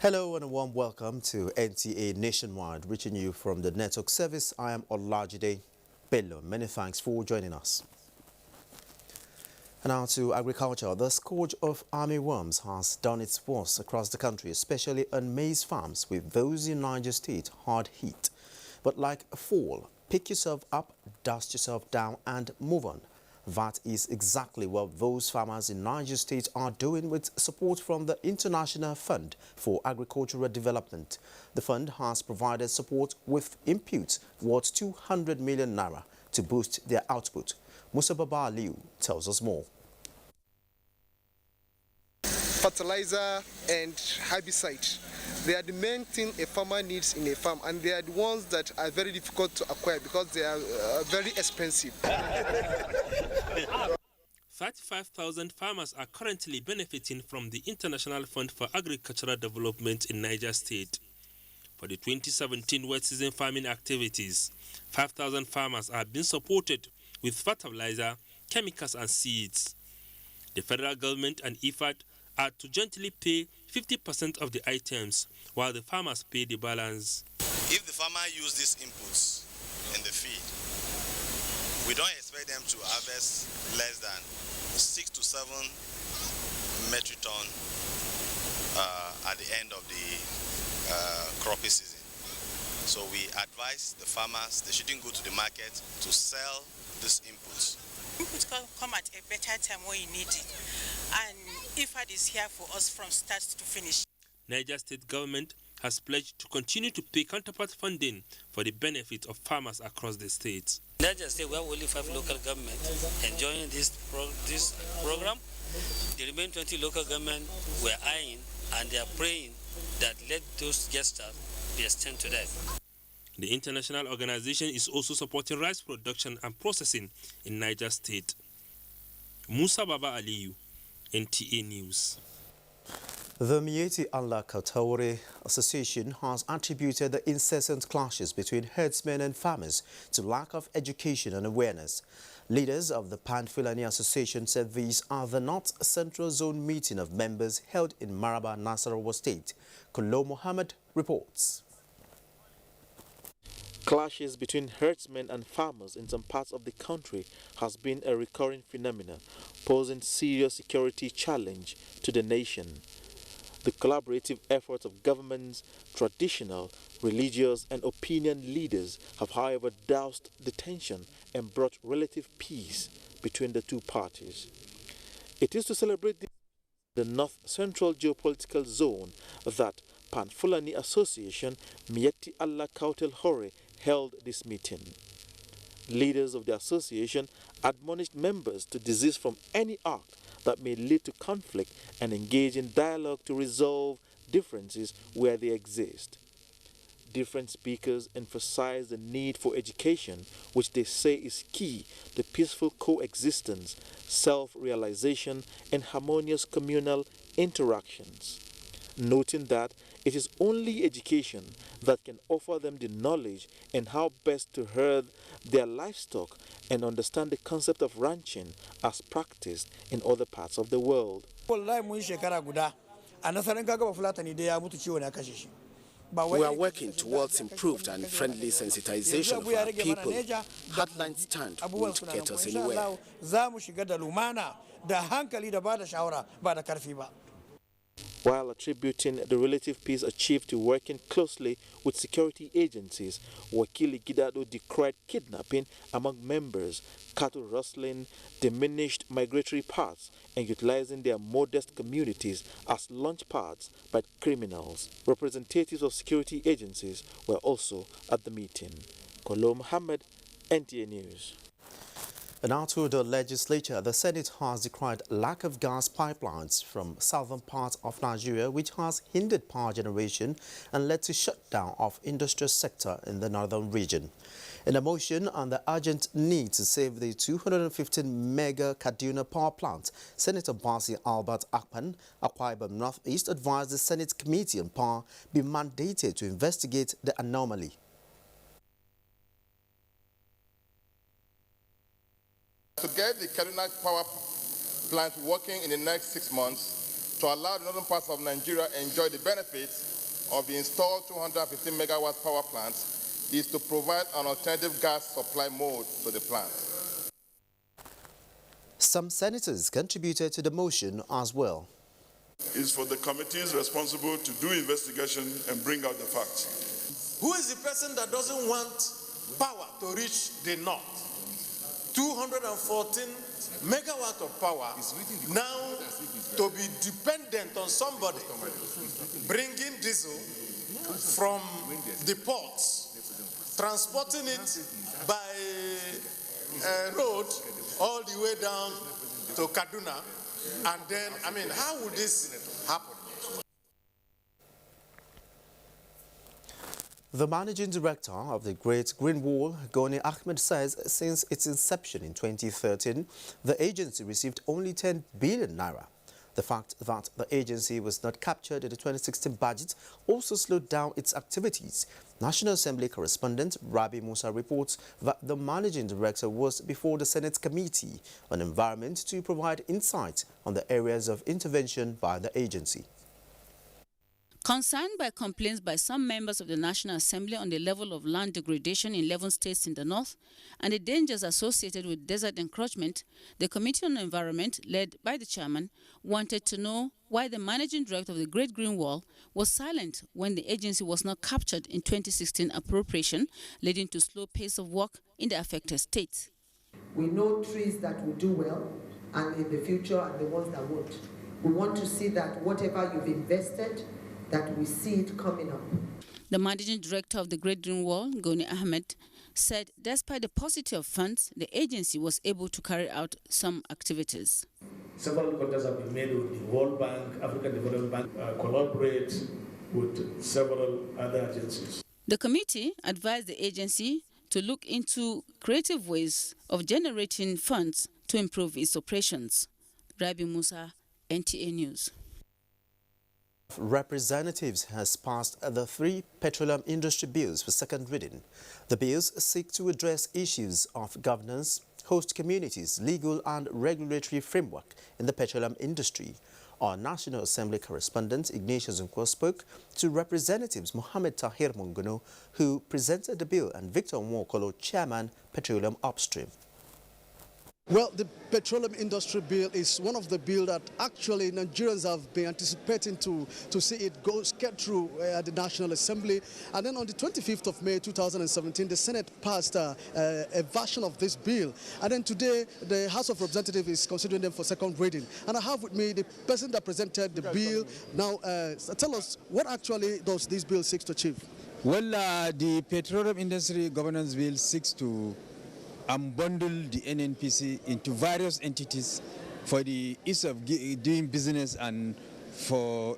Hello and a warm welcome to NTA Nationwide, reaching you from the network service. I am Olajide Bello. Many thanks for joining us. And now to agriculture. The scourge of armyworms has done its worst across the country, especially on maize farms, with those in Niger State hard hit. But like a fall, pick yourself up, dust yourself down and move on. That is exactly what those farmers in Niger State are doing with support from the International Fund for Agricultural Development. The fund has provided support with inputs worth 200 million naira to boost their output. Musa Baba Aliu tells us more. Fertilizer and herbicide. They are the main thing a farmer needs in a farm, and they are the ones that are very difficult to acquire because they are very expensive. 35,000 farmers are currently benefiting from the International Fund for Agricultural Development in Niger State. For the 2017 wet season farming activities, 5,000 farmers are being supported with fertilizer, chemicals and seeds. The federal government and IFAD are to jointly pay 50% of the items, while the farmers pay the balance. If the farmer use these inputs in the field, we don't expect them to harvest less than 6 to 7 metric ton at the end of the cropping season. So we advise the farmers they shouldn't go to the market to sell these inputs. Inputs come at a better time when you need it, and IFAD is here for us from start to finish. Niger State government has pledged to continue to pay counterpart funding for the benefit of farmers across the state. Niger State, we have only 5 local governments enjoying this program. The remaining 20 local governments were eyeing, and they are praying that let those gestures be extended to them. The international organization is also supporting rice production and processing in Niger State. Musa Baba Aliyu, NTA News. The Mieti Allah Kautaure Association has attributed the incessant clashes between herdsmen and farmers to lack of education and awareness. Leaders of the Pan-Fulani Association said these are the North Central Zone meeting of members held in Maraba, Nasarawa State. Kolo Mohammed reports. Clashes between herdsmen and farmers in some parts of the country has been a recurring phenomenon, posing serious security challenge to the nation. The collaborative efforts of governments, traditional, religious and opinion leaders have however doused the tension and brought relative peace between the two parties. It is to celebrate the North Central Geopolitical Zone that Pan-Fulani Association Mieti Allah Kautel Hore held this meeting. Leaders of the association admonished members to desist from any act that may lead to conflict and engage in dialogue to resolve differences where they exist. Different speakers emphasized the need for education, which they say is key to peaceful coexistence, self-realization, and harmonious communal interactions, noting that it is only education that can offer them the knowledge and how best to herd their livestock and understand the concept of ranching as practiced in other parts of the world. We are working towards improved and friendly sensitization of our people. Hardline stand won't get us anywhere. While attributing the relative peace achieved to working closely with security agencies, Wakili Gidado decried kidnapping among members, cattle rustling, diminished migratory paths, and utilizing their modest communities as launch pads by criminals. Representatives of security agencies were also at the meeting. Kolo Mohammed, NTA News. And now to the legislature. The Senate has decried lack of gas pipelines from southern parts of Nigeria, which has hindered power generation and led to shutdown of industrial sector in the northern region. In a motion on the urgent need to save the 215 mega Kaduna power plant, Senator Basi Albert Akpan, Akwa Ibom Northeast, advised the Senate Committee on Power be mandated to investigate the anomaly. To get the Kaduna power plant working in the next 6 months to allow the northern parts of Nigeria enjoy the benefits of the installed 215 megawatt power plant is to provide an alternative gas supply mode to the plant. Some senators contributed to the motion as well. It's for the committees responsible to do investigation and bring out the facts. Who is the person that doesn't want power to reach the north? 214 megawatt of power now to be dependent on somebody bringing diesel from the ports, transporting it by road all the way down to Kaduna, and then, I mean, how would this happen? The managing director of the Great Green Wall, Goni Ahmed, says since its inception in 2013, the agency received only 10 billion naira. The fact that the agency was not captured in the 2016 budget also slowed down its activities. National Assembly correspondent Rabi Musa reports that the managing director was before the Senate Committee on Environment to provide insight on the areas of intervention by the agency. Concerned by complaints by some members of the National Assembly on the level of land degradation in 11 states in the north and the dangers associated with desert encroachment, the Committee on Environment, led by the chairman, wanted to know why the managing director of the Great Green Wall was silent when the agency was not captured in 2016 appropriation, leading to slow pace of work in the affected states. We know trees that will do well and in the future and the ones that won't. We want to see that whatever you've invested, that we see it coming up. The managing director of the Great Green Wall, Goni Ahmed, said despite the paucity of funds, the agency was able to carry out some activities. Several contacts have been made with the World Bank, African Development Bank, collaborate with several other agencies. The committee advised the agency to look into creative ways of generating funds to improve its operations. Rabi Musa, NTA News. Representatives has passed the 3 petroleum industry bills for second reading. The bills seek to address issues of governance, host communities, legal and regulatory framework in the petroleum industry. Our National Assembly correspondent Ignatius Nkwo spoke to Representatives Mohammed Tahir Mungono, who presented the bill, and Victor Nwokolo, Chairman, Petroleum Upstream. Well, the petroleum industry bill is one of the bills that actually Nigerians have been anticipating to see it get through at the National Assembly. And then on the 25th of May 2017, the Senate passed a version of this bill. And then today, the House of Representatives is considering them for second reading. And I have with me the person that presented the bill. Now, tell us, what actually does this bill seek to achieve? Well, the petroleum industry governance bill seeks to unbundle the NNPC into various entities for the ease of doing business and for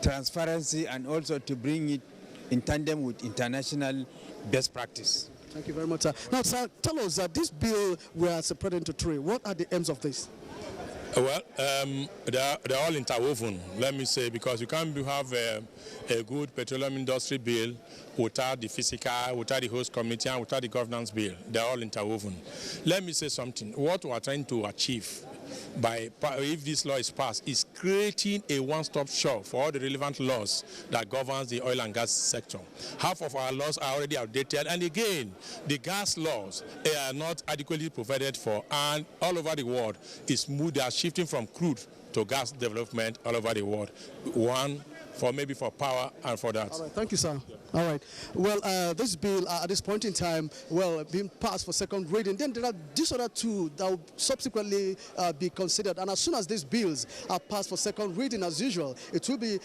transparency, and also to bring it in tandem with international best practice. Thank you very much, sir. Now, sir, tell us that this bill we are separated into 3. What are the aims of this? Well, they're all interwoven, let me say, because you can't have a good petroleum industry bill without the physical, without the host committee, and without the governance bill. They're all interwoven. Let me say something. What we are trying to achieve if this law is passed, is creating a one-stop shop for all the relevant laws that governs the oil and gas sector. Half of our laws are already outdated, and again, the gas laws are not adequately provided for, and all over the world, they are shifting from crude to gas development all over the world. Maybe for power and for that. All right, thank you, sir. All right. Well, this bill at this point in time, being passed for second reading. Then there are these other 2 that will subsequently be considered. And as soon as these bills are passed for second reading, as usual, it will be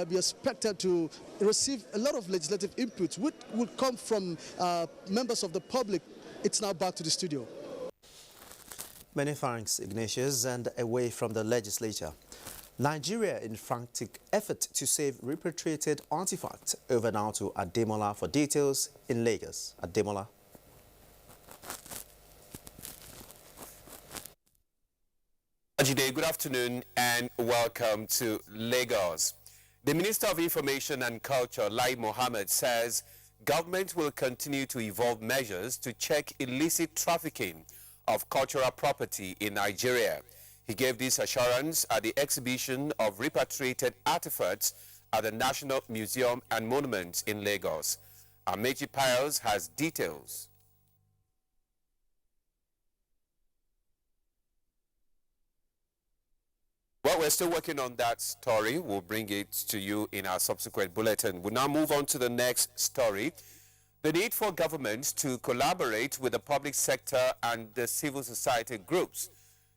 be expected to receive a lot of legislative input, which would come from members of the public. It's now back to the studio. Many thanks, Ignatius. And away from the legislature, Nigeria in frantic effort to save repatriated artifacts. Over now to Ademola for details in Lagos. Ademola. Good afternoon and welcome to Lagos. The Minister of Information and Culture, Lai Mohammed, says government will continue to evolve measures to check illicit trafficking of cultural property in Nigeria. He gave this assurance at the exhibition of repatriated artifacts at the National Museum and Monuments in Lagos. Amechi Piles has details. Well, we're still working on that story. We'll bring it to you in our subsequent bulletin. We'll now move on to the next story. The need for governments to collaborate with the public sector and the civil society groups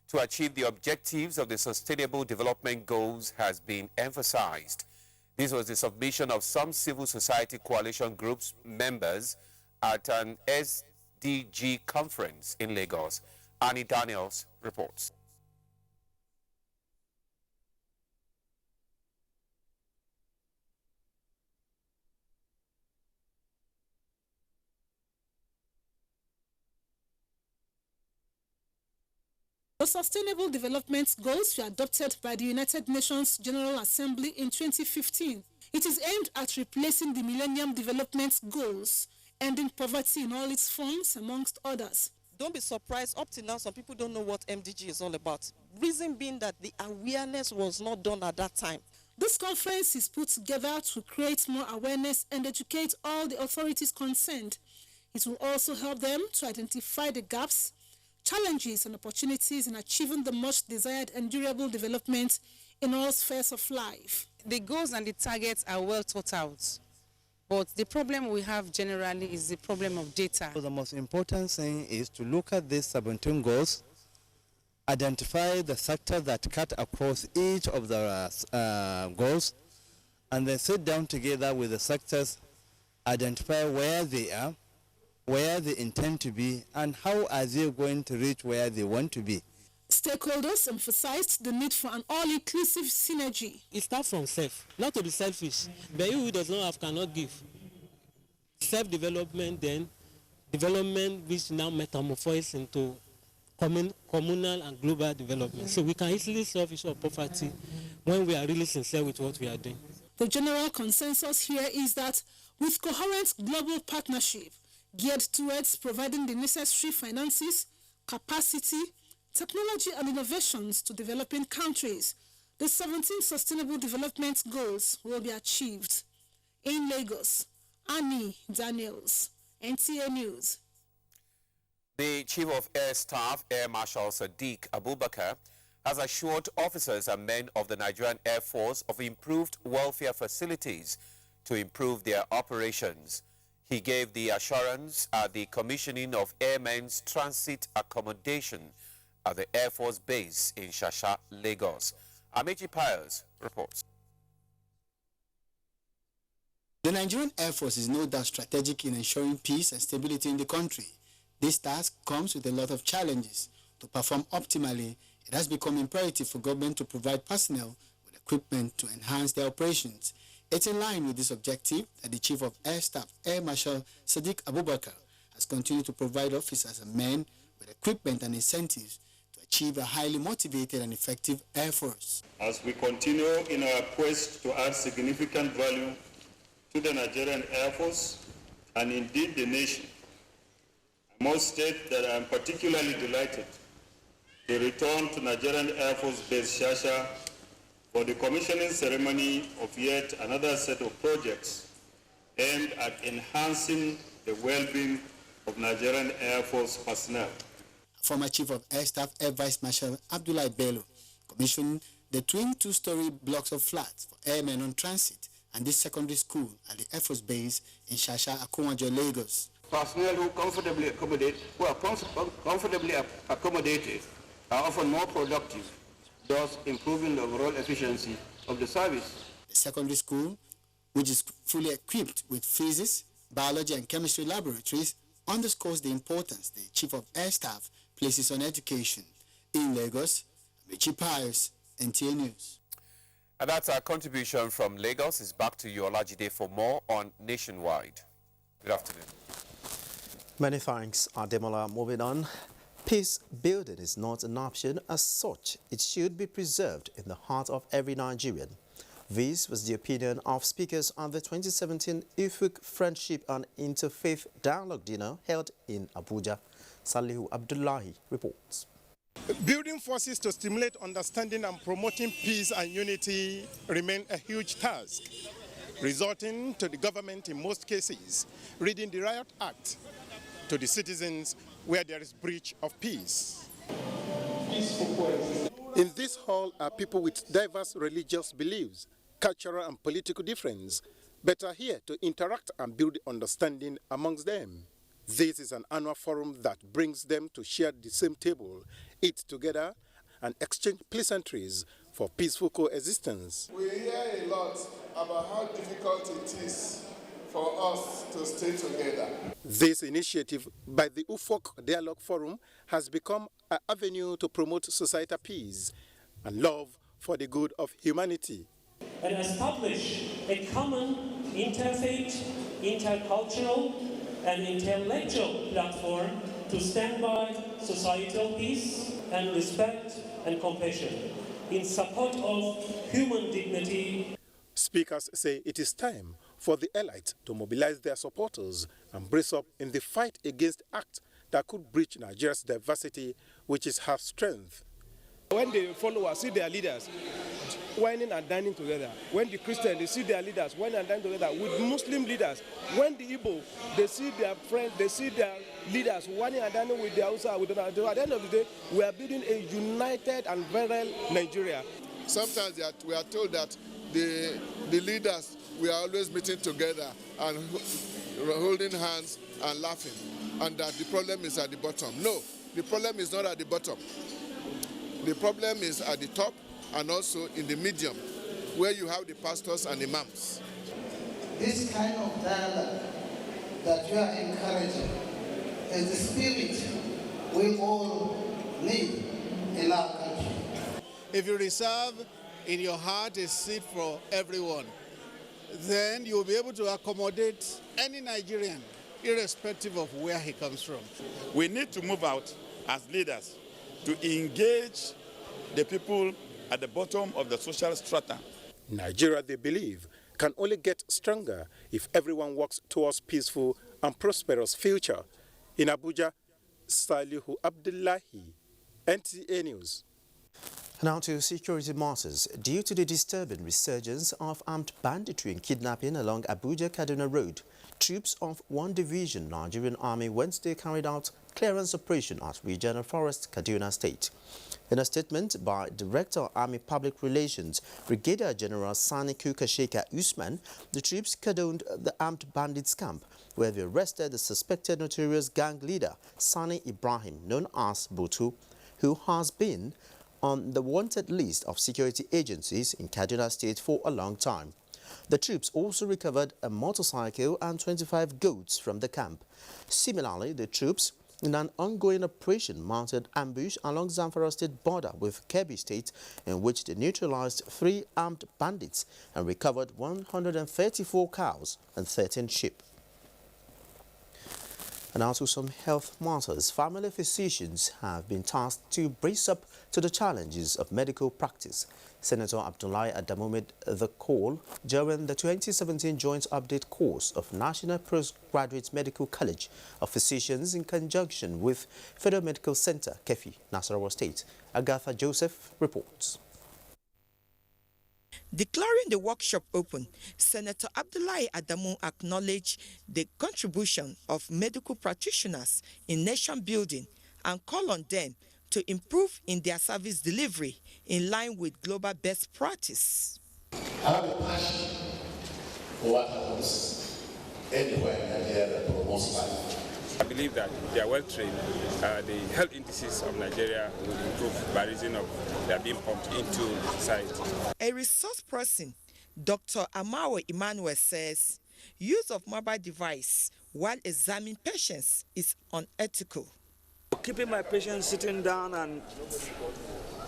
to achieve the objectives of the Sustainable Development Goals has been emphasized. This was the submission of some civil society coalition groups members at an SDG conference in Lagos. Annie Daniels reports. The Sustainable Development Goals were adopted by the United Nations General Assembly in 2015. It is aimed at replacing the Millennium Development Goals, ending poverty in all its forms, amongst others. Don't be surprised, up to now, some people don't know what MDG is all about. Reason being that the awareness was not done at that time. This conference is put together to create more awareness and educate all the authorities concerned. It will also help them to identify the gaps, challenges and opportunities in achieving the much desired and durable development in all spheres of life. The goals and the targets are well thought out, but the problem we have generally is the problem of data. So the most important thing is to look at these 17 goals, identify the sectors that cut across each of the goals, and then sit down together with the sectors, identify where they are, where they intend to be, and how are they going to reach where they want to be. Stakeholders emphasized the need for an all-inclusive synergy. It starts from self, not to be selfish, but you who does not have cannot give. Self-development, then development which now metamorphoses into communal and global development. So we can easily solve issue of poverty when we are really sincere with what we are doing. The general consensus here is that with coherent global partnership, geared towards providing the necessary finances, capacity, technology and innovations to developing countries, the 17 Sustainable Development Goals will be achieved. In Lagos, Annie Daniels, NTA News. The Chief of Air Staff, Air Marshal Sadiq Abubakar, has assured officers and men of the Nigerian Air Force of improved welfare facilities to improve their operations. He gave the assurance at the commissioning of Airmen's transit accommodation at the Air Force Base in Shasha, Lagos. Amechi Piles reports. The Nigerian Air Force is no doubt strategic in ensuring peace and stability in the country. This task comes with a lot of challenges. To perform optimally, it has become imperative for government to provide personnel with equipment to enhance their operations. It's in line with this objective that the Chief of Air Staff, Air Marshal Sadiq Abubakar, has continued to provide officers and men with equipment and incentives to achieve a highly motivated and effective Air Force. As we continue in our quest to add significant value to the Nigerian Air Force and indeed the nation, I must state that I am particularly delighted to return to Nigerian Air Force Base Shasha for the commissioning ceremony of yet another set of projects aimed at enhancing the well-being of Nigerian Air Force personnel. Former Chief of Air Staff Air Vice Marshal Abdullah Bello commissioned the twin two-story blocks of flats for airmen on transit and this secondary school at the Air Force Base in Shasha, Akunwajo, Lagos. Personnel who are comfortably accommodated are often more productive, thus improving the overall efficiency of the service. The secondary school, which is fully equipped with physics, biology and chemistry laboratories, underscores the importance the Chief of Air Staff places on education. In Lagos, Richie Pius, NTA News. And that's our contribution from Lagos. It's back to you, Olajide, for more on Nationwide. Good afternoon. Many thanks, Ademola. Moving on. Peace building is not an option as such. It should be preserved in the heart of every Nigerian. This was the opinion of speakers at the 2017 IFUC Friendship and Interfaith Dialogue Dinner held in Abuja. Salihu Abdullahi reports. Building forces to stimulate understanding and promoting peace and unity remain a huge task, resulting to the government in most cases reading the Riot Act to the citizens where there is breach of peace. In this hall are people with diverse religious beliefs, cultural and political difference, but are here to interact and build understanding amongst them. This is an annual forum that brings them to share the same table, eat together, and exchange pleasantries for peaceful coexistence. We hear a lot about how difficult it is for us to stay together. This initiative by the UFOC Dialogue Forum has become an avenue to promote societal peace and love for the good of humanity. And establish a common interfaith, intercultural, and intellectual platform to stand by societal peace and respect and compassion in support of human dignity. Speakers say it is time for the elite to mobilize their supporters and brace up in the fight against acts that could breach Nigeria's diversity, which is her strength. When the followers see their leaders whining and dining together, when the Christians they see their leaders whining and dining together with Muslim leaders, when the Igbo they see their friends, they see their leaders whining and dining with the Hausa, at the end of the day, we are building a united and virile Nigeria. Sometimes we are told that the leaders, we are always meeting together and holding hands and laughing, and that the problem is at the bottom. No, the problem is not at the bottom. The problem is at the top and also in the medium, where you have the pastors and imams. This kind of dialogue that you are encouraging is the spirit we all need in our country. If you reserve in your heart a seat for everyone, then you'll be able to accommodate any Nigerian, irrespective of where he comes from. We need to move out as leaders to engage the people at the bottom of the social strata. Nigeria, they believe, can only get stronger if everyone works towards peaceful and prosperous future. In Abuja, Salihu Abdullahi, NTA News. Now to security matters. Due to the disturbing resurgence of armed banditry and kidnapping along Abuja-Kaduna Road, troops of 1 Division Nigerian Army Wednesday carried out clearance operation at Regional Forest, Kaduna State. In a statement by Director Army Public Relations, Brigadier General Sani Kukasheka Usman, the troops cordoned the armed bandits camp, where they arrested the suspected notorious gang leader Sani Ibrahim, known as Butu, who has been on the wanted list of security agencies in Kaduna State for a long time. The troops also recovered a motorcycle and 25 goats from the camp. Similarly, the troops, in an ongoing operation, mounted ambush along Zamfara State border with Kebbi State, in which they neutralized 3 armed bandits and recovered 134 cows and 13 sheep. And now to some health matters. Family physicians have been tasked to brace up to the challenges of medical practice. Senator Abdullahi Adamu the call during the 2017 Joint Update course of National Postgraduate Medical College of Physicians in conjunction with Federal Medical Center, Kefi, Nasarawa State. Agatha Joseph reports. Declaring the workshop open, Senator Abdullahi Adamu acknowledged the contribution of medical practitioners in nation building and called on them to improve in their service delivery in line with global best practice. I have a passion for what happens anywhere in Nigeria that promotes life. I believe that they are well trained. The health indices of Nigeria will improve by reason of they are being pumped into society. A resource person, Dr. Amawo Emmanuel, says use of mobile device while examining patients is unethical. Keeping my patient sitting down and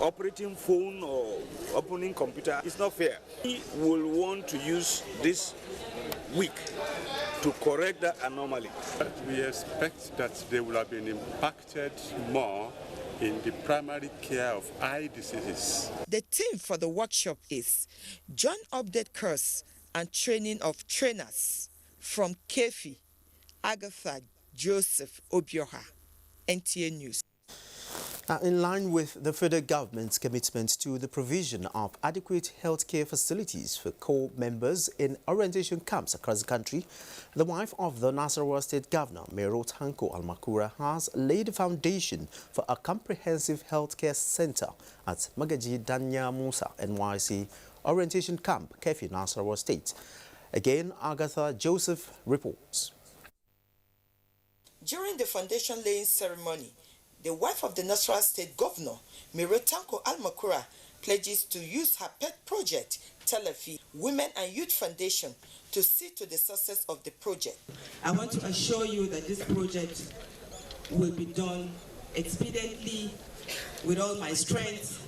operating phone or opening computer is not fair. We will want to use this week to correct that anomaly. We expect that they will have been impacted more in the primary care of eye diseases. The theme for the workshop is Joint Update Course and Training of Trainers from Kefi. Agatha Joseph Obioha, NTA News. In line with the federal government's commitment to the provision of adequate healthcare facilities for core members in orientation camps across the country, the wife of the Nasarawa State Governor, Mero Tanko Almakura, has laid the foundation for a comprehensive healthcare center at Magaji Danya Musa NYC Orientation Camp, Kefi, Nasarawa State. Again, Agatha Joseph reports. During the foundation laying ceremony, the wife of the Nasarawa State Governor, Mero Tanko Almakura, pledges to use her pet project, Telefi Women and Youth Foundation, to see to the success of the project. I want to assure you that this project will be done expediently, with all my strength,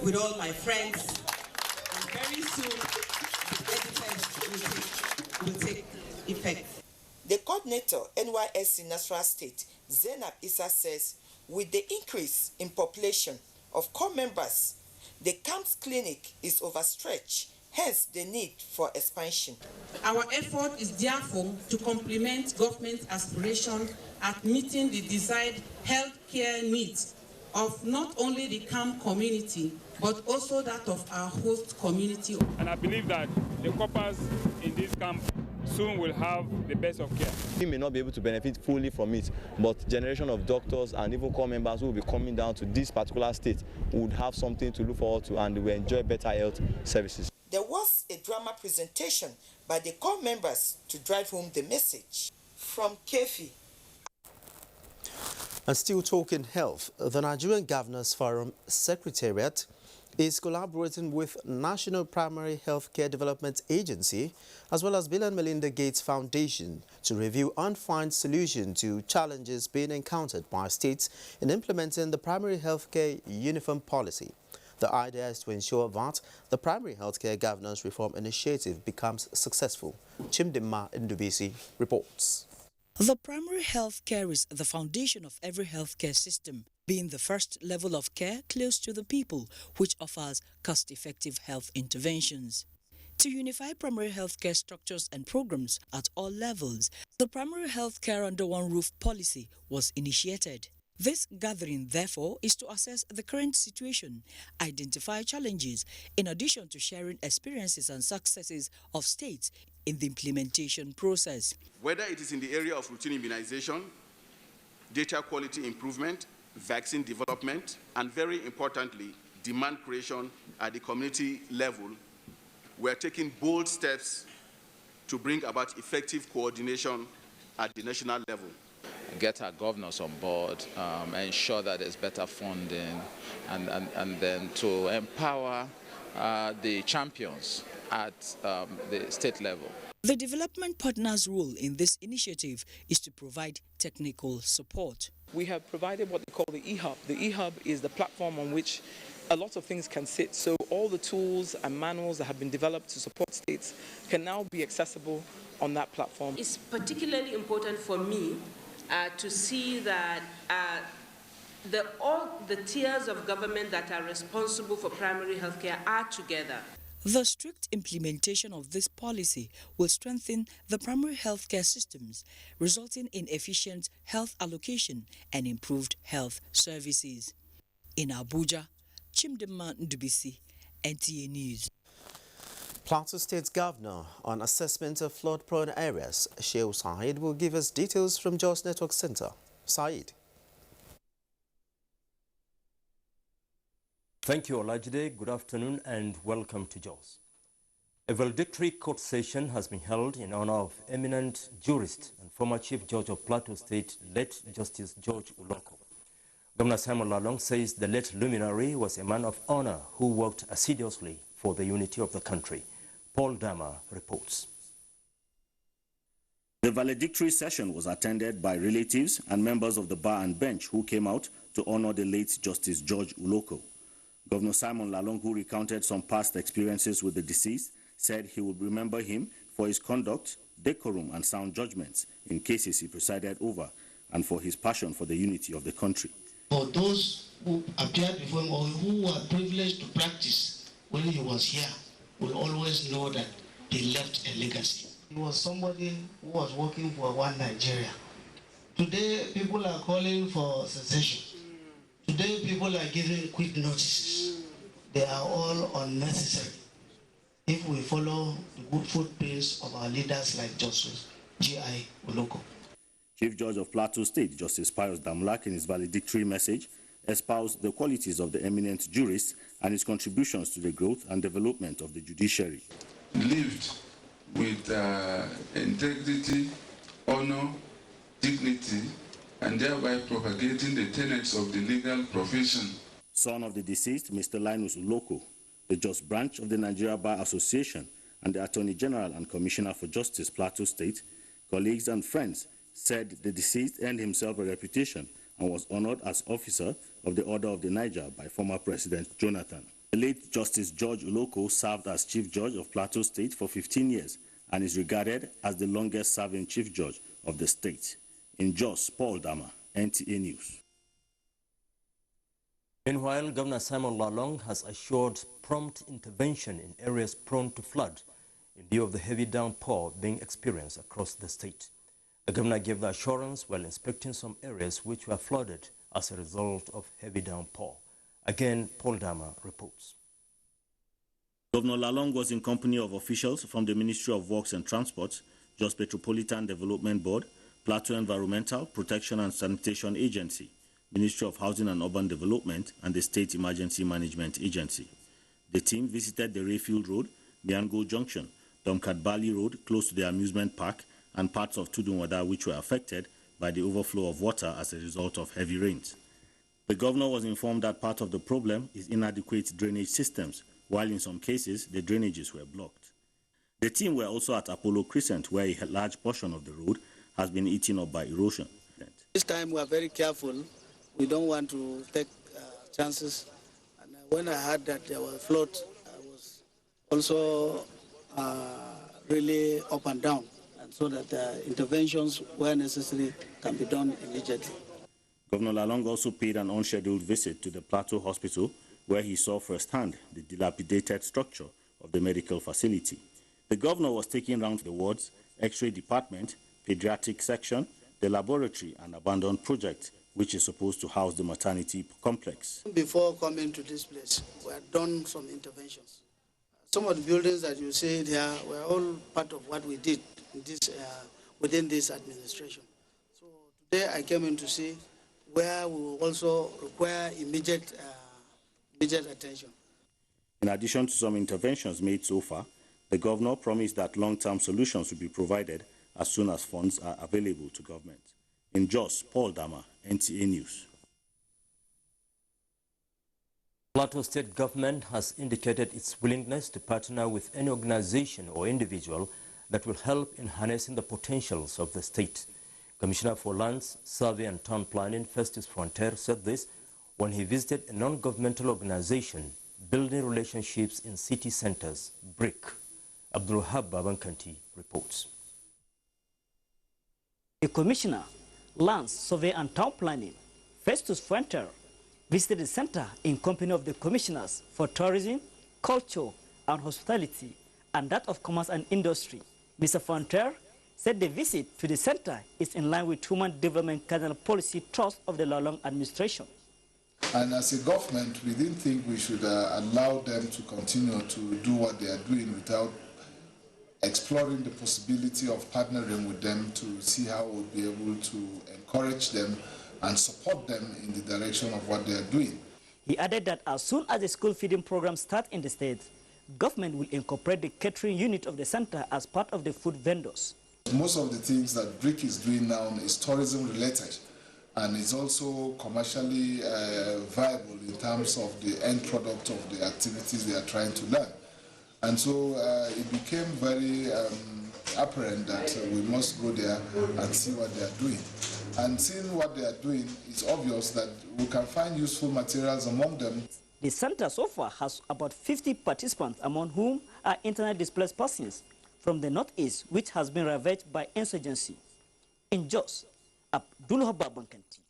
with all my friends, and very soon the will take effect. The coordinator, NYSC Nasarawa State, Zainab Issa, says with the increase in population of core members, the camp's clinic is overstretched, hence the need for expansion. Our effort is therefore to complement government's aspiration at meeting the desired healthcare needs of not only the camp community, but also that of our host community. And I believe that the coppers in this camp soon will have the best of care. We may not be able to benefit fully from it, but generation of doctors and even core members who will be coming down to this particular state would have something to look forward to, and will enjoy better health services. There was a drama presentation by the core members to drive home the message. From Kefi. And still talking health, the Nigerian Governors Forum Secretariat is collaborating with National Primary Healthcare Development Agency as well as Bill and Melinda Gates Foundation to review and find solutions to challenges being encountered by states in implementing the primary healthcare uniform policy. The idea is to ensure that the primary healthcare governance reform initiative becomes successful. Chimdima Ndubisi reports. The primary health care is the foundation of every healthcare system, being the first level of care close to the people, which offers cost-effective health interventions. To unify primary healthcare structures and programs at all levels, the primary healthcare under one roof policy was initiated. This gathering, therefore, is to assess the current situation, identify challenges, in addition to sharing experiences and successes of states in the implementation process. Whether it is in the area of routine immunization, data quality improvement, vaccine development, and very importantly, demand creation at the community level, we are taking bold steps to bring about effective coordination at the national level. Get our governors on board, ensure that there's better funding, and then to empower the champions at the state level. The development partner's role in this initiative is to provide technical support. We have provided what they call the e-hub. The e-hub is the platform on which a lot of things can sit. So all the tools and manuals that have been developed to support states can now be accessible on that platform. It's particularly important for me to see that all the tiers of government that are responsible for primary health care are together. The strict implementation of this policy will strengthen the primary health care systems, resulting in efficient health allocation and improved health services. In Abuja, Chimdima Ndubisi, NTA News. Plateau State Governor on assessment of flood-prone areas, Shehu Said, will give us details from Jos Network Center. Said. Thank you, Olajide. Good afternoon and welcome to Jos. A valedictory court session has been held in honor of eminent jurist and former Chief Judge of Plateau State, late Justice George Uloko. Governor Simon Lalong says the late luminary was a man of honor who worked assiduously for the unity of the country. Paul Dama reports. The valedictory session was attended by relatives and members of the bar and bench who came out to honor the late Justice George Uloko. Governor Simon Lalong, who recounted some past experiences with the deceased, said he would remember him for his conduct, decorum, and sound judgments in cases he presided over, and for his passion for the unity of the country. For those who appeared before him or who were privileged to practice when he was here, will always know that he left a legacy. He was somebody who was working for one Nigeria. Today, people are calling for secession. Today, people are giving quick notices. They are all unnecessary. If we follow the good footprints of our leaders like Justice G.I. Oloko. Chief Judge of Plateau State, Justice Pius Damlak, in his valedictory message, espoused the qualities of the eminent jurist and his contributions to the growth and development of the judiciary. Lived with integrity, honor, dignity, and thereby propagating the tenets of the legal profession. Son of the deceased, Mr. Linus Uloko, the Just Branch of the Nigeria Bar Association and the Attorney General and Commissioner for Justice, Plateau State, colleagues and friends said the deceased earned himself a reputation and was honored as officer of the Order of the Niger by former President Jonathan. The late Justice George Uloko served as Chief Judge of Plateau State for 15 years and is regarded as the longest-serving Chief Judge of the state. In Jos, Paul Dama, NTA News. Meanwhile, Governor Simon Lalong has assured prompt intervention in areas prone to flood in view of the heavy downpour being experienced across the state. The governor gave the assurance while inspecting some areas which were flooded as a result of heavy downpour. Again, Paul Dama reports. Governor Lalong was in company of officials from the Ministry of Works and Transport, Jos Metropolitan Development Board, Plateau Environmental Protection and Sanitation Agency, Ministry of Housing and Urban Development, and the State Emergency Management Agency. The team visited the Rayfield Road, Miango Junction, Domkat Bali Road, close to the amusement park, and parts of Tudunwada, which were affected by the overflow of water as a result of heavy rains. The governor was informed that part of the problem is inadequate drainage systems, while in some cases the drainages were blocked. The team were also at Apollo Crescent, where a large portion of the road has been eaten up by erosion. This time we are very careful. We don't want to take chances. And when I heard that there was flood, I was also really up and down, and so that interventions where necessary can be done immediately. Governor Lalong also paid an unscheduled visit to the Plateau Hospital, where he saw firsthand the dilapidated structure of the medical facility. The governor was taking round the wards, X-ray department, pediatric section, the laboratory and abandoned project, which is supposed to house the maternity complex. Before coming to this place, we had done some interventions. Some of the buildings that you see there were all part of what we did in this, within this administration. So today I came in to see where we will also require immediate attention. In addition to some interventions made so far, the governor promised that long-term solutions will be provided as soon as funds are available to government. In Jos, Paul Dama, NTA News. Plateau State government has indicated its willingness to partner with any organization or individual that will help in harnessing the potentials of the state. Commissioner for Lands, Survey and Town Planning, Festus Frontier, said this when he visited a non-governmental organization building relationships in city centers, BRIC. Abdulhab Babankanti reports. The Commissioner, Lands, Survey and Town Planning, Festus Frontier, visited the center in company of the Commissioners for Tourism, Culture and Hospitality and that of Commerce and Industry. Mr. Frontier said the visit to the center is in line with Human Development Cardinal Policy Trust of the Lalong administration. And as a government, we didn't think we should allow them to continue to do what they are doing without exploring the possibility of partnering with them to see how we'll be able to encourage them and support them in the direction of what they are doing. He added that as soon as the school feeding program starts in the state, government will incorporate the catering unit of the center as part of the food vendors. Most of the things that BRIC is doing now is tourism related, and it's also commercially viable in terms of the end product of the activities they are trying to learn. And so it became very apparent that we must go there and see what they are doing. And seeing what they are doing, it's obvious that we can find useful materials among them. The center so far has about 50 participants, among whom are internally displaced persons from the northeast, which has been ravaged by insurgency. In Jos, Abdullah Babankanti,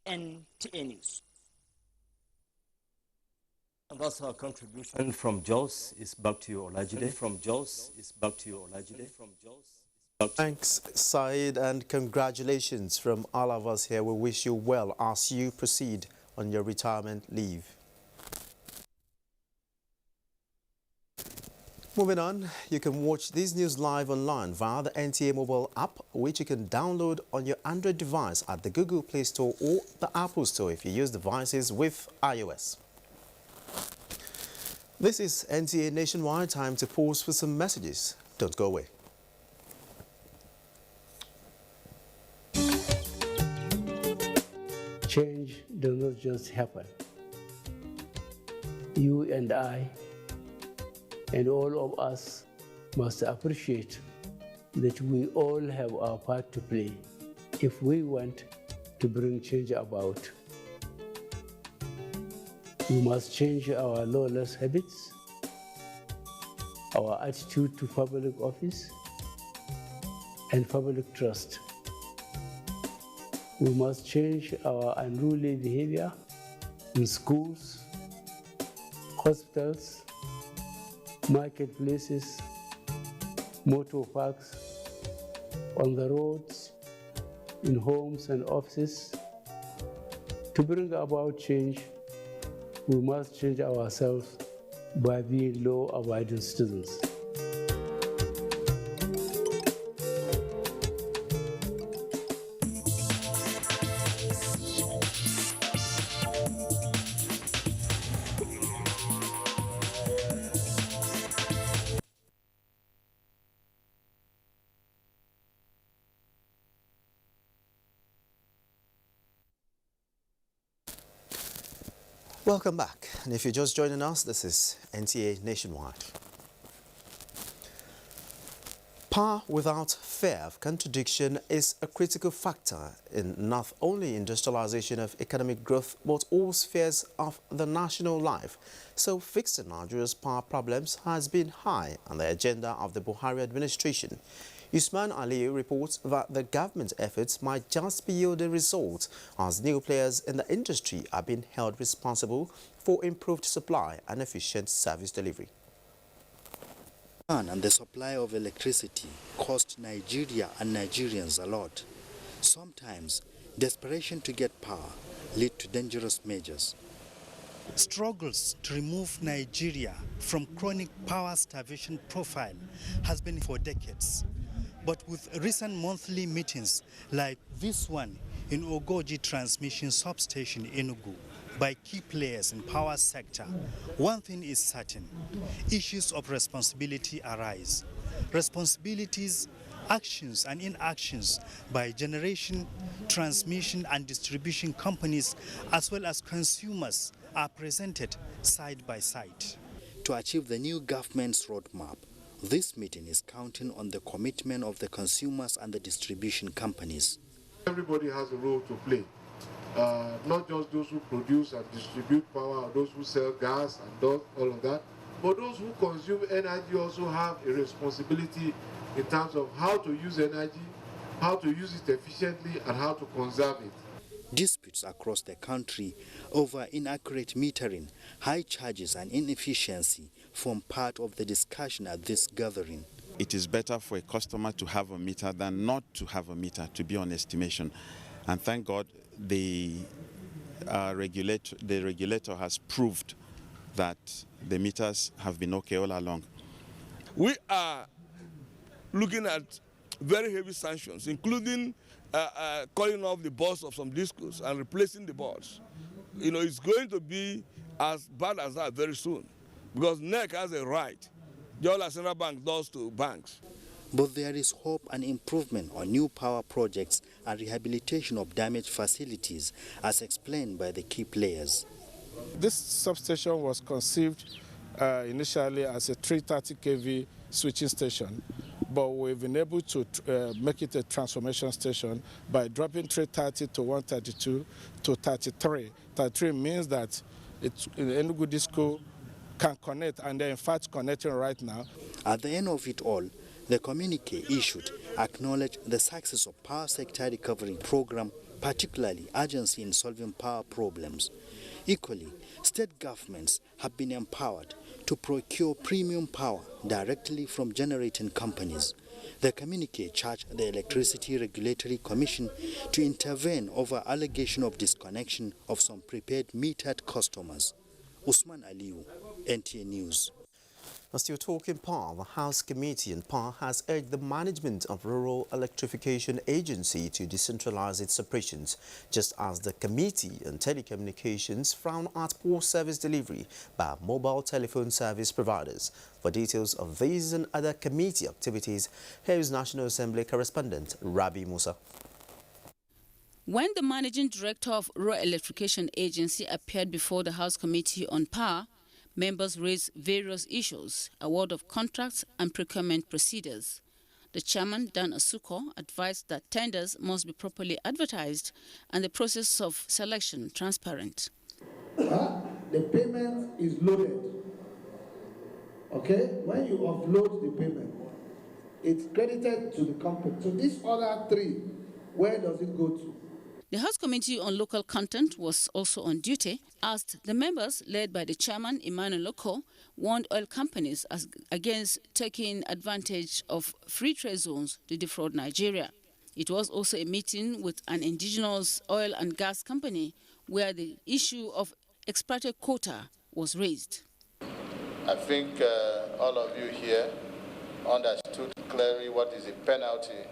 NTA News. And that's our contribution from Jos. Is back to you, Olajide. From Jos, is back to you, Olajide. From Jos. Thanks, Said, and congratulations from all of us here. We wish you well as you proceed on your retirement leave. Moving on, you can watch these news live online via the NTA mobile app, which you can download on your Android device at the Google Play Store or the Apple Store if you use devices with iOS. This is NTA Nationwide. Time to pause for some messages. Don't go away. Change does not just happen. You and I and all of us must appreciate that we all have our part to play if we want to bring change about. We must change our lawless habits, our attitude to public office, and public trust. We must change our unruly behavior in schools, hospitals, marketplaces, motor parks, on the roads, in homes and offices. To bring about change, we must change ourselves by being law-abiding citizens. Welcome back, and if you're just joining us, this is NTA Nationwide. Power without fear of contradiction is a critical factor in not only industrialization of economic growth, but all spheres of the national life. So fixing Nigeria's power problems has been high on the agenda of the Buhari administration. Usman Ali reports that the government's efforts might just be yielding results as new players in the industry are being held responsible for improved supply and efficient service delivery. And the supply of electricity cost Nigeria and Nigerians a lot. Sometimes desperation to get power lead to dangerous measures. Struggles to remove Nigeria from chronic power starvation profile has been for decades. But with recent monthly meetings like this one in Ogoji Transmission Substation in Enugu by key players in power sector, one thing is certain: issues of responsibility arise. Responsibilities, actions and inactions by generation, transmission and distribution companies as well as consumers are presented side by side. To achieve the new government's roadmap, this meeting is counting on the commitment of the consumers and the distribution companies. Everybody has a role to play, not just those who produce and distribute power, or those who sell gas and all of that, but those who consume energy also have a responsibility in terms of how to use energy, how to use it efficiently, and how to conserve it. Disputes across the country over inaccurate metering, high charges and inefficiency form part of the discussion at this gathering. It is better for a customer to have a meter than not to have a meter, to be on estimation. And thank God the regulator has proved that the meters have been okay all along. We are looking at very heavy sanctions, including calling off the boards of some discos and replacing the boards. You know, it's going to be as bad as that very soon, because NEC has a right, just as Central Bank does to banks. But there is hope and improvement on new power projects and rehabilitation of damaged facilities, as explained by the key players. This substation was conceived initially as a 330 kV switching station, but we've been able to make it a transformation station by dropping 330 to 132 to 33. 33 means that Enugu Disco can connect, and they're in fact connecting right now. At the end of it all, the communique issued acknowledged the success of power sector recovery program particularly urgency in solving power problems. Equally, state governments have been empowered to procure premium power directly from generating companies. The communique charged the Electricity Regulatory Commission to intervene over allegation of disconnection of some prepaid metered customers. Usman Aliu, NTA News. Still talking power, the House Committee on Power has urged the management of Rural Electrification Agency to decentralize its operations, just as the Committee on Telecommunications frown at poor service delivery by mobile telephone service providers. For details of these and other committee activities, here is National Assembly correspondent Rabi Musa. When the Managing Director of Rural Electrification Agency appeared before the House Committee on Power, members raised various issues, award of contracts and procurement procedures. The chairman, Dan Asuko, advised that tenders must be properly advertised and the process of selection transparent. The payment is loaded. Okay? When you offload the payment, it's credited to the company. So these other three, where does it go to? The House Committee on Local Content was also on duty, as the members, led by the chairman, Emmanuel Loko, warned oil companies against taking advantage of free trade zones to defraud Nigeria. It was also a meeting with an indigenous oil and gas company where the issue of extracted quota was raised. I think all of you here understood clearly what is the penalty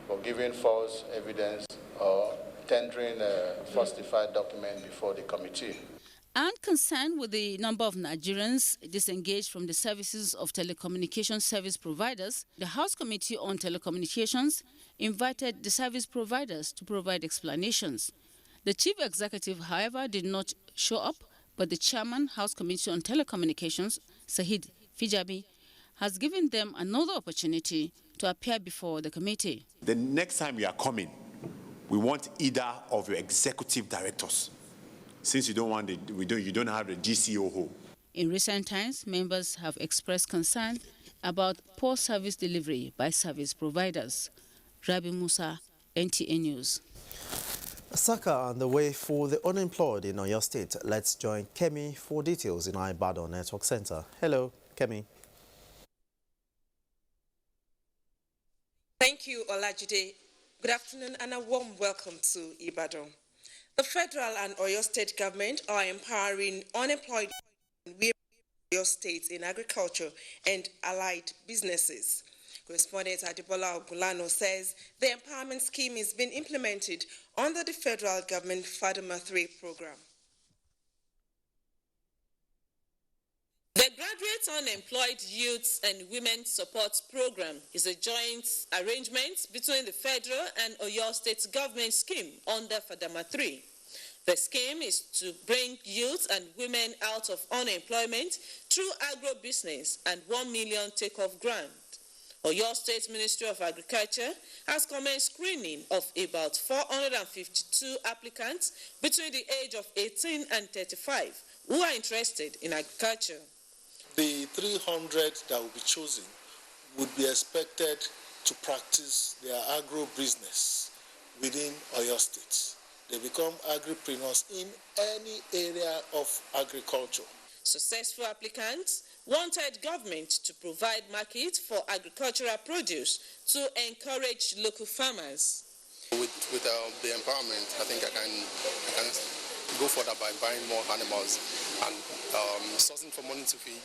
for giving false evidence or tendering a falsified document before the committee. And concerned with the number of Nigerians disengaged from the services of telecommunication service providers, the House Committee on Telecommunications invited the service providers to provide explanations. The Chief Executive, however, did not show up, but the Chairman, House Committee on Telecommunications, Sahid Fijabi, has given them another opportunity to appear before the committee. The next time you are coming, we want either of your executive directors, since you don't have the GCOO. In recent times, members have expressed concern about poor service delivery by service providers. Rabi Musa, NTA News. Saka on the way for the unemployed in Oyo State. Let's join Kemi for details in our Ibadan Network Center. Hello, Kemi. Thank you, Olajide. Good afternoon and a warm welcome to Ibadan. The federal and Oyo State government are empowering unemployed in Oyo State in agriculture and allied businesses. Correspondent Adebola Ogulano says the empowerment scheme is being implemented under the federal government Fadama 3 program. The Graduate Unemployed Youths and Women Support Program is a joint arrangement between the federal and Oyo State government scheme under Fadama 3. The scheme is to bring youth and women out of unemployment through agro-business and 1 million take-off grant. Oyo State Ministry of Agriculture has commenced screening of about 452 applicants between the age of 18 and 35 who are interested in agriculture. The 300 that will be chosen would be expected to practice their agro-business within Oyo State. They become agripreneurs in any area of agriculture. Successful applicants wanted government to provide market for agricultural produce to encourage local farmers. With the empowerment, I think I can go further by buying more animals and sourcing for money to feed.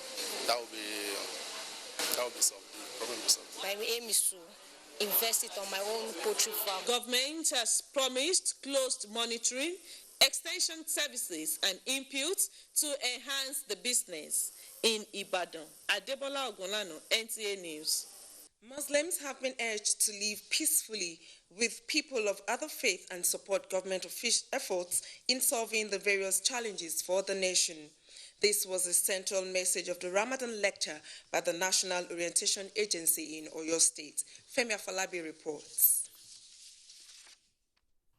That will be solved. The problem will be solved. My aim is to invest it on my own poultry farm. Government has promised closed monitoring, extension services and inputs to enhance the business in Ibadan. Adebola Ogulano, NTA News. Muslims have been urged to live peacefully with people of other faith and support government efforts in solving the various challenges for the nation. This was the central message of the Ramadan lecture by the National Orientation Agency in Oyo State. Femi Afolabi reports.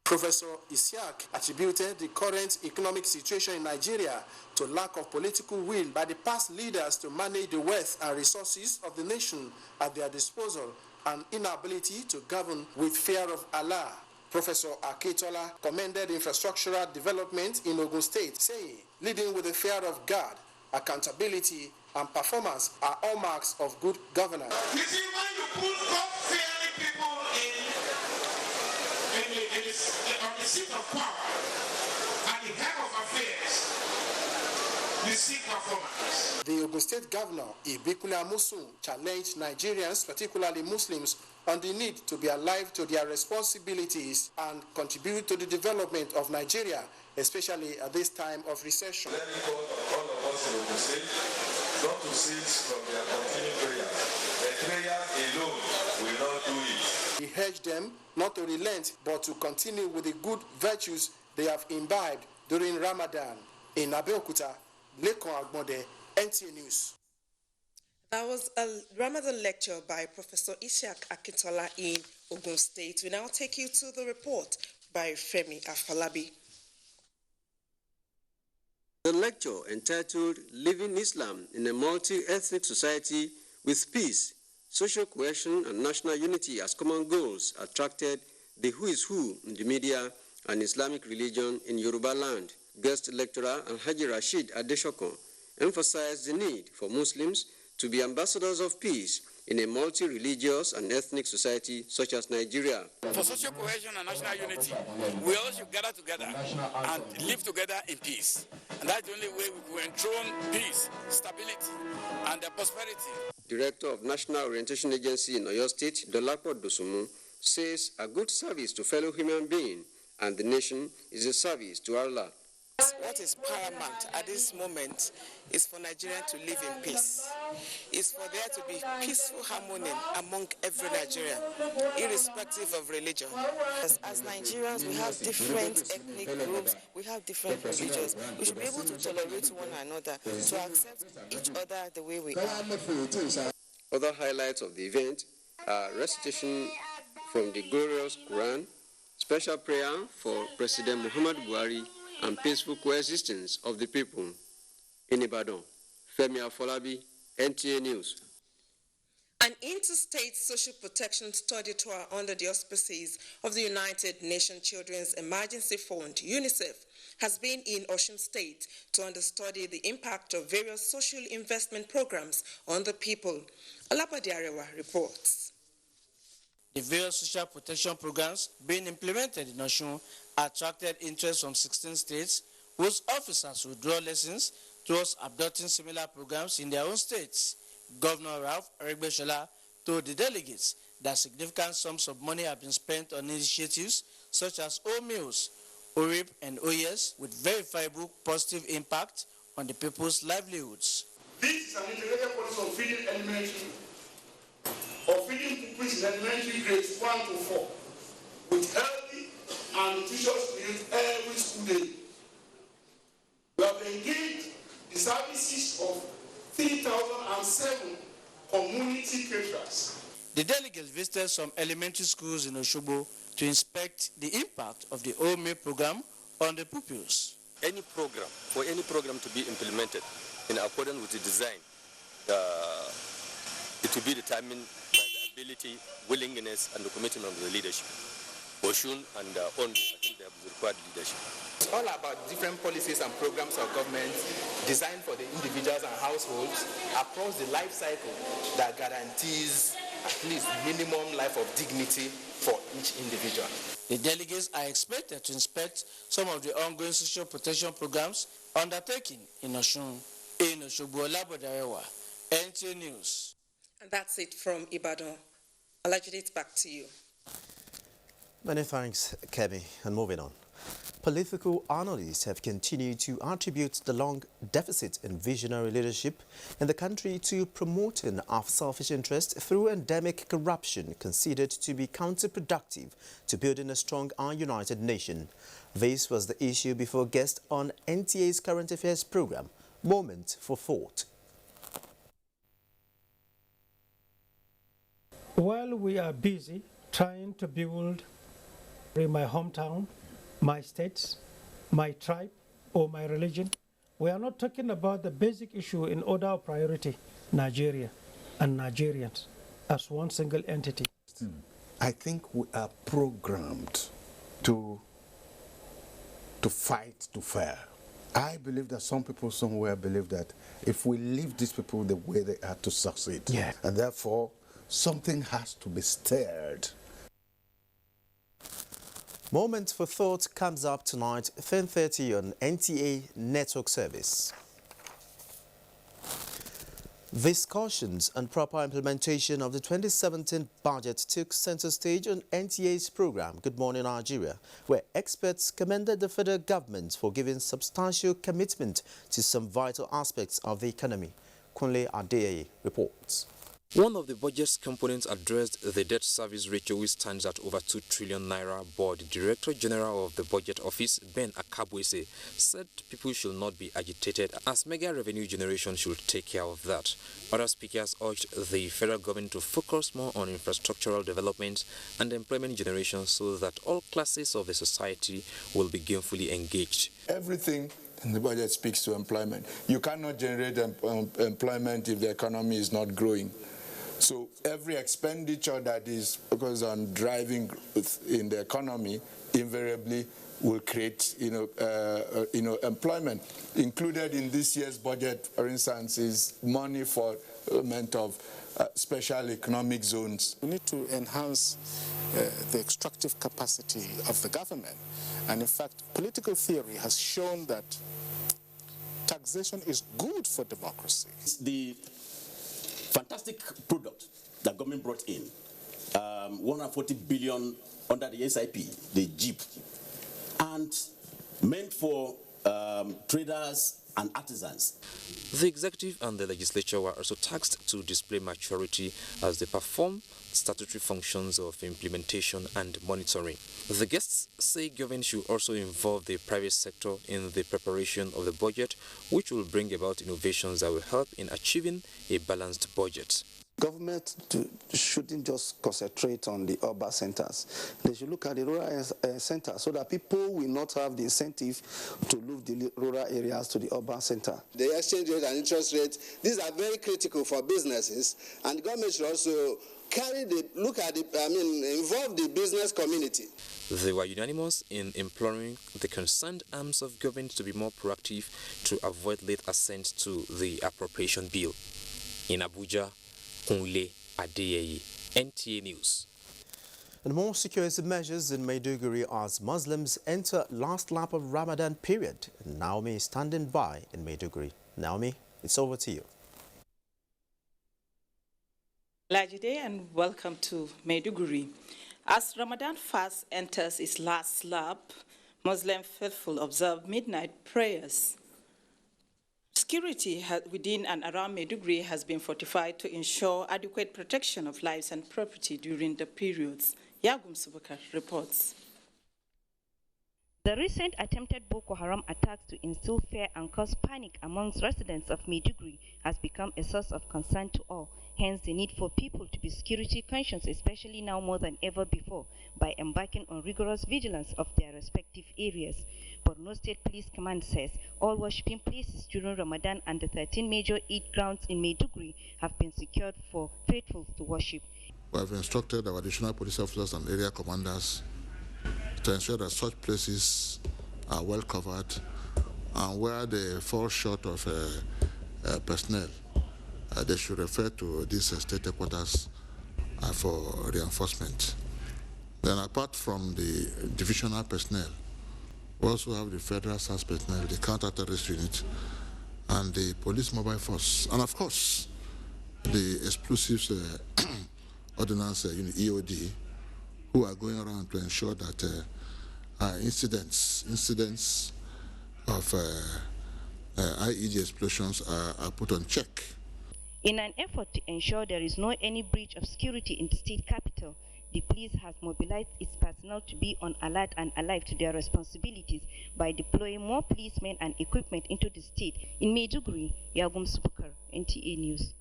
Professor Isiaq attributed the current economic situation in Nigeria to lack of political will by the past leaders to manage the wealth and resources of the nation at their disposal and inability to govern with fear of Allah. Professor Akitola commended infrastructural development in Ogun State, saying, leading with the fear of God, accountability, and performance are all marks of good governance. You see, when you put God-fearing people on the seat of power and the head of affairs, you see performance. The Ogun State Governor, Ibikule Amusun, challenged Nigerians, particularly Muslims, on the need to be alive to their responsibilities and contribute to the development of Nigeria, especially at this time of recession. Let me call all of us in Ogun State not to cease from their continued prayer. The prayer alone will not do it. He urged them not to relent, but to continue with the good virtues they have imbibed during Ramadan. In Abeokuta, Lekon Agbonde, NTA News. That was a Ramadan lecture by Professor Ishaq Akitola in Ogun State. We now take you to the report by Femi Afalabi. The lecture, entitled Living Islam in a Multi-Ethnic Society with Peace, Social Cohesion and National Unity as Common Goals, attracted the who is who in the media and Islamic religion in Yoruba land. Guest lecturer Alhaji Rashid Adeshokon emphasized the need for Muslims to be ambassadors of peace in a multi-religious and ethnic society such as Nigeria. For social cohesion and national unity, we all should gather together and live together in peace. And that's the only way we will enthrone peace, stability, and prosperity. Director of National Orientation Agency in Oyo State, Dolapo Dosumu, says a good service to fellow human beings and the nation is a service to Allah. What is paramount at this moment is for Nigerians to live in peace. It's for there to be peaceful harmony among every Nigerian, irrespective of religion. As Nigerians, we have different ethnic groups, we have different religions. We should be able to tolerate one another, to accept each other the way we are. Other highlights of the event are recitation from the glorious Quran, special prayer for President Muhammad Buhari, and peaceful coexistence of the people. In Ibadan, Femi Afolabi, NTA News. An interstate social protection study tour under the auspices of the United Nations Children's Emergency Fund, UNICEF, has been in Osun State to understudy the impact of various social investment programs on the people. Olabode Arewa reports. The various social protection programs being implemented in Osun attracted interest from 16 states, whose officers will draw lessons towards adopting similar programs in their own states. Governor Ralph Aregbesola told the delegates that significant sums of money have been spent on initiatives such as O-Meals, ORIP, and OES with verifiable positive impact on the people's livelihoods. This is an integrated policy of feeding elementary, of feeding pupils in elementary grades 1 to 4 with healthy and nutritious meals every school day. We have engaged the services of 3,007 community caterers. The delegates visited some elementary schools in Osogbo to inspect the impact of the OME program on the pupils. Any program, for any program to be implemented in accordance with the design, it will be determined by the ability, willingness, and the commitment of the leadership. Osun and only, I think they have the required leadership. It's all about different policies and programs of government designed for the individuals and households across the life cycle that guarantees at least minimum life of dignity for each individual. The delegates are expected to inspect some of the ongoing social protection programs undertaken in Osun. In Osogbo, Olabode Arewa, NTA News. And that's it from Ibadan. Alajide, back to you. Many thanks, Kemi. And moving on. Political analysts have continued to attribute the long deficit in visionary leadership in the country to promoting of selfish interest through endemic corruption considered to be counterproductive to building a strong and united nation. This was the issue before guest on NTA's Current Affairs program, Moment for Thought. While we are busy trying to build in my hometown, my states, my tribe, or my religion, we are not talking about the basic issue in order of priority, Nigeria and Nigerians as one single entity. I think we are programmed to fight to fair. I believe that some people somewhere believe that if we leave these people the way they are to succeed, and therefore something has to be stirred. Moment for Thought comes up tonight, 10:30 on NTA Network Service. Discussions on proper implementation of the 2017 budget took center stage on NTA's program Good Morning Nigeria, where experts commended the federal government for giving substantial commitment to some vital aspects of the economy. Kunle Adeyeye reports. One of the budget's components addressed the debt service ratio, which stands at over 2 trillion naira, but the Director General of the Budget Office, Ben Akabwese, said people should not be agitated as mega revenue generation should take care of that. Other speakers urged the federal government to focus more on infrastructural development and employment generation so that all classes of the society will be gainfully engaged. Everything in the budget speaks to employment. You cannot generate employment if the economy is not growing. So every expenditure that is focused on driving growth in the economy invariably will create, employment. Included in this year's budget, for instance, is money for development of special economic zones. We need to enhance the extractive capacity of the government. And in fact, political theory has shown that taxation is good for democracy. The fantastic product that government brought in, 140 billion under the SIP, the JIP, and meant for traders and artisans. The executive and the legislature were also tasked to display maturity as they perform statutory functions of implementation and monitoring. The guests say government should also involve the private sector in the preparation of the budget, which will bring about innovations that will help in achieving a balanced budget. Government shouldn't just concentrate on the urban centers. They should look at the rural centers so that people will not have the incentive to move the rural areas to the urban center. The exchange rate and interest rate, these are very critical for businesses, and government should also involve the business community. They were unanimous in imploring the concerned arms of government to be more proactive to avoid late assent to the appropriation bill. In Abuja, Kunle Adeyeye, NTA News. And more security measures in Maiduguri as Muslims enter last lap of Ramadan period. Naomi is standing by in Maiduguri. Naomi, it's over to you. Lajide and welcome to Maiduguri. As Ramadan fast enters its last lap, Muslim faithful observe midnight prayers. Security within and around Maiduguri has been fortified to ensure adequate protection of lives and property during the periods. Yagum Subakar reports. The recent attempted Boko Haram attacks to instill fear and cause panic amongst residents of Maiduguri has become a source of concern to all. Hence, the need for people to be security conscious, especially now more than ever before, by embarking on rigorous vigilance of their respective areas. Borno State Police Command says all worshipping places during Ramadan and the 13 major Eid grounds in Maiduguri have been secured for faithfuls to worship. We have instructed our additional police officers and area commanders to ensure that such places are well covered, and where they fall short of personnel, they should refer to these state headquarters for reinforcement. Then apart from the divisional personnel, we also have the federal SAS personnel, the counter-terrorist unit, and the police mobile force, and of course, the explosives ordnance unit, EOD, who are going around to ensure that incidents of IED explosions are put on check. In an effort to ensure there is no any breach of security in the state capital, the police has mobilized its personnel to be on alert and alive to their responsibilities by deploying more policemen and equipment into the state. In Maiduguri, Yagum Subakar, NTA News.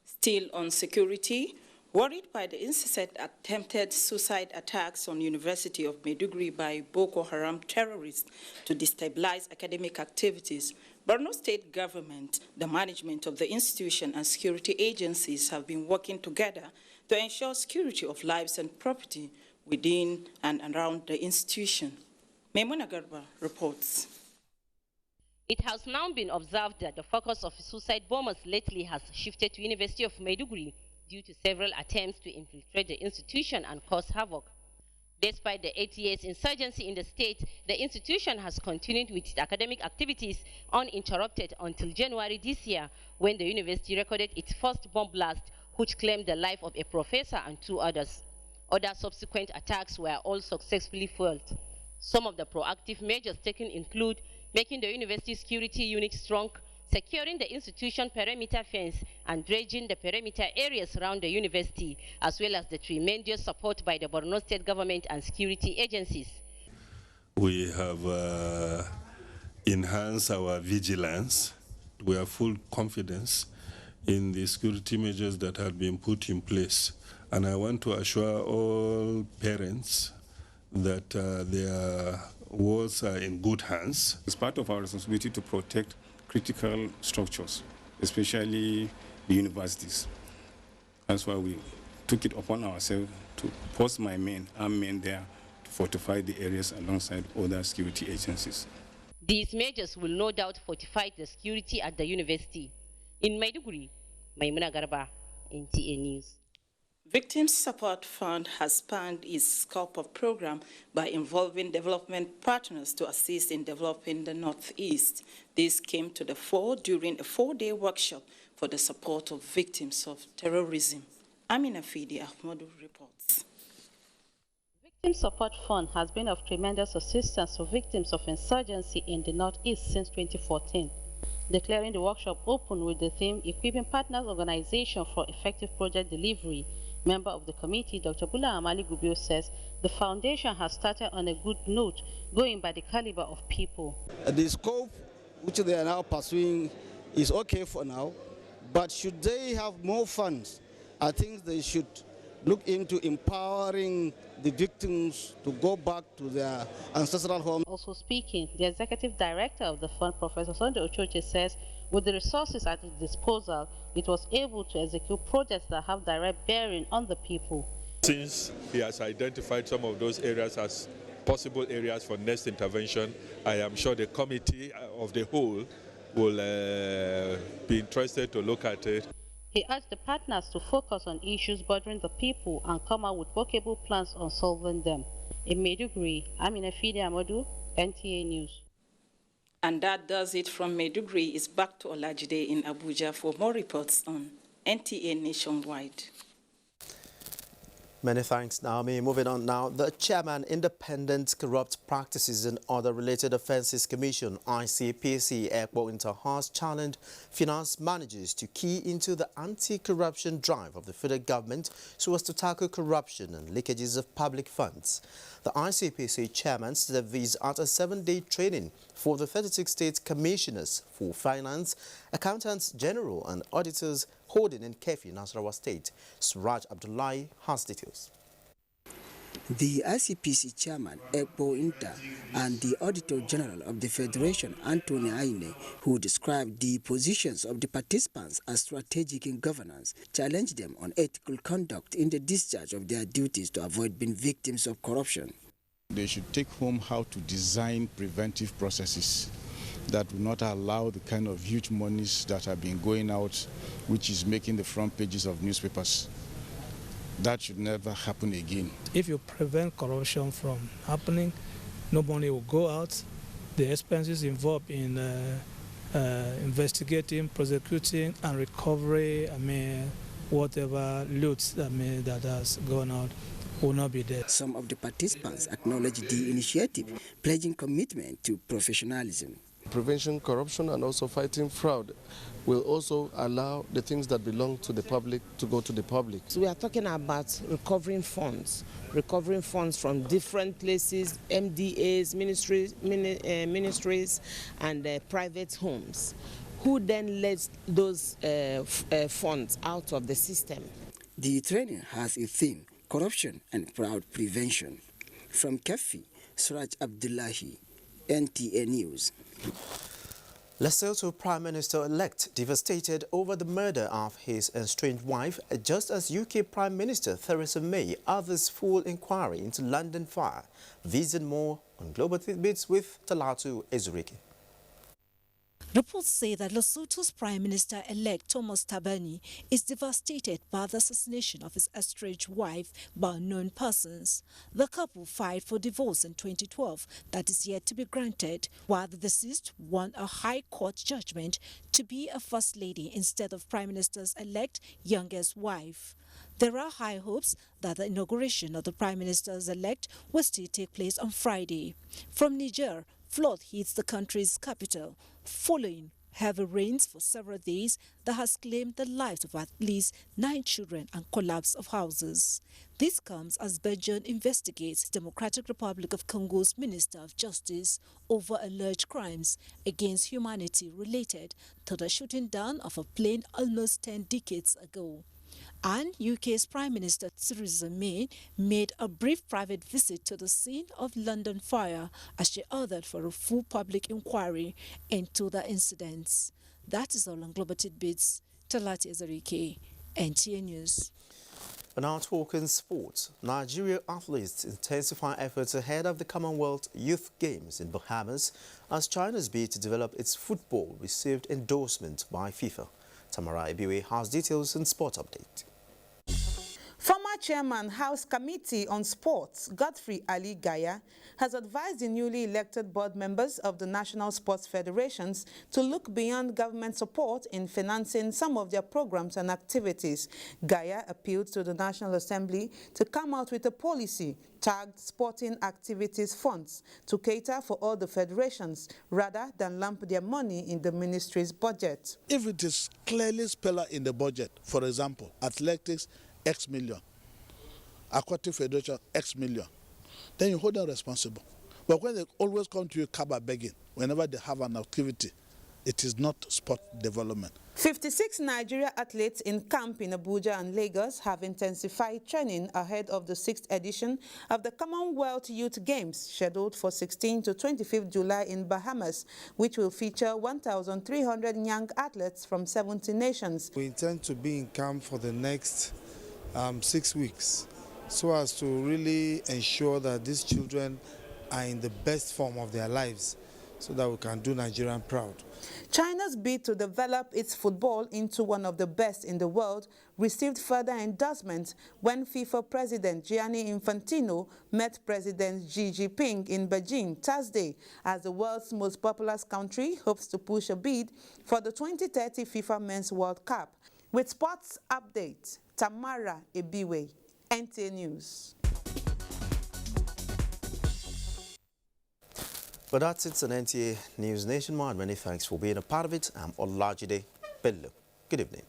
Still on security, worried by the incessant attempted suicide attacks on University of Maiduguri by Boko Haram terrorists to destabilize academic activities, Borno State government, the management of the institution and security agencies have been working together to ensure security of lives and property within and around the institution. Maimuna Garba reports. It has now been observed that the focus of suicide bombers lately has shifted to University of Maiduguri due to several attempts to infiltrate the institution and cause havoc. Despite the 8 years insurgency in the state, the institution has continued with its academic activities uninterrupted until January this year, when the university recorded its first bomb blast, which claimed the life of a professor and 2 others. Other subsequent attacks were all successfully foiled. Some of the proactive measures taken include making the university security unit strong, securing the institution perimeter fence, and dredging the perimeter areas around the university, as well as the tremendous support by the Borno State government and security agencies. We have enhanced our vigilance. We have full confidence in the security measures that have been put in place. And I want to assure all parents that their wards are in good hands. It's part of our responsibility to protect critical structures, especially the universities. That's why we took it upon ourselves to post armed men there to fortify the areas alongside other security agencies. These measures will no doubt fortify the security at the university. In Maiduguri, Maimuna Garba, NTA News. Victim Support Fund has expanded its scope of program by involving development partners to assist in developing the Northeast. This came to the fore during a 4-day workshop for the support of victims of terrorism. Amina Fidi Ahmadu reports. Victim Support Fund has been of tremendous assistance to victims of insurgency in the Northeast since 2014. Declaring the workshop open with the theme Equipping Partners Organization for Effective Project Delivery, member of the committee, Dr. Bula Amali Gubio, says the foundation has started on a good note, going by the caliber of people. The scope which they are now pursuing is okay for now, but should they have more funds, I think they should look into empowering the victims to go back to their ancestral home. Also speaking, the executive director of the fund, Professor Sunday Ochoche, says with the resources at its disposal, it was able to execute projects that have direct bearing on the people. Since he has identified some of those areas as possible areas for next intervention, I am sure the committee of the whole will be interested to look at it. He urged the partners to focus on issues bothering the people and come out with workable plans on solving them. In Maiduguri, Amina Fidi Amadou, NTA News. And that does it from Maiduguri. It's back to Olajide in Abuja for more reports on NTA Nationwide. Many thanks, Naomi. Moving on now, the Chairman, Independent Corrupt Practices and Other Related Offences Commission, ICPC, Ekpo Inter, has challenged finance managers to key into the anti-corruption drive of the federal government so as to tackle corruption and leakages of public funds. The ICPC Chairman said these at a 7-day training for the 36 state commissioners for finance, accountants general and auditors holding in Kefi, Nasarawa State. Suraj Abdullahi has details. The ICPC chairman, Ekpo Inter, and the Auditor General of the Federation, Anthony Aine, who described the positions of the participants as strategic in governance, challenged them on ethical conduct in the discharge of their duties to avoid being victims of corruption. They should take home how to design preventive processes that will not allow the kind of huge monies that have been going out, which is making the front pages of newspapers. That should never happen again. If you prevent corruption from happening, no money will go out. The expenses involved in investigating, prosecuting, and recovery, whatever loot that has gone out will not be there. Some of the participants acknowledged the initiative, pledging commitment to professionalism. Prevention, corruption, and also fighting fraud will also allow the things that belong to the public to go to the public. So we are talking about recovering funds from different places, MDAs, ministries, and private homes. Who then lets those funds out of the system? The training has a theme, corruption and fraud prevention. From Kefi, Suraj Abdullahi, NTA News. Lesotho Prime Minister-elect devastated over the murder of his estranged wife, just as UK Prime Minister Theresa May others full inquiry into London fire. Visit more on Global Tidbits with Talatu Ezurike. Reports say that Lesotho's Prime Minister-elect Thomas Thabane is devastated by the assassination of his estranged wife by unknown persons. The couple filed for divorce in 2012 that is yet to be granted, while the deceased won a High Court judgment to be a First Lady instead of Prime Minister's-elect youngest wife. There are high hopes that the inauguration of the Prime Minister's-elect will still take place on Friday. From Niger, flood hits the country's capital, following heavy rains for several days that has claimed the lives of at least 9 children and collapse of houses. This comes as Belgium investigates Democratic Republic of Congo's Minister of Justice over alleged crimes against humanity related to the shooting down of a plane almost 10 decades ago. And UK's Prime Minister Theresa May made a brief private visit to the scene of London fire as she ordered for a full public inquiry into the incidents. That is all on Global Tidbits. Talati Ezarike, NTA News. Now talking sports, Nigerian athletes intensify efforts ahead of the Commonwealth Youth Games in Bahamas as China's bid to develop its football received endorsement by FIFA. Tamara Ibiwe has details in Sport Update. Former Chairman House Committee on Sports, Godfrey Ali Gaya, has advised the newly elected board members of the National Sports Federations to look beyond government support in financing some of their programs and activities. Gaya appealed to the National Assembly to come out with a policy tagged Sporting Activities Funds to cater for all the federations rather than lump their money in the ministry's budget. If it is clearly spelled out in the budget, for example, athletics, X million, Aquatic Federation, X million, then you hold them responsible. But when they always come to you kaba begging, whenever they have an activity, it is not sport development. 56 Nigeria athletes in camp in Abuja and Lagos have intensified training ahead of the 6th edition of the Commonwealth Youth Games, scheduled for 16 to 25 July in Bahamas, which will feature 1,300 young athletes from 70 nations. We intend to be in camp for the next 6 weeks, so as to really ensure that these children are in the best form of their lives, so that we can do Nigeria proud. China's bid to develop its football into one of the best in the world received further endorsement when FIFA President Gianni Infantino met President Xi Jinping in Beijing Thursday, as the world's most populous country hopes to push a bid for the 2030 FIFA Men's World Cup. With Sports Update, Tamara Ibiwe, NTA News. But that's it on NTA News Nationwide. Many thanks for being a part of it. I'm Olajide Bello. Good evening.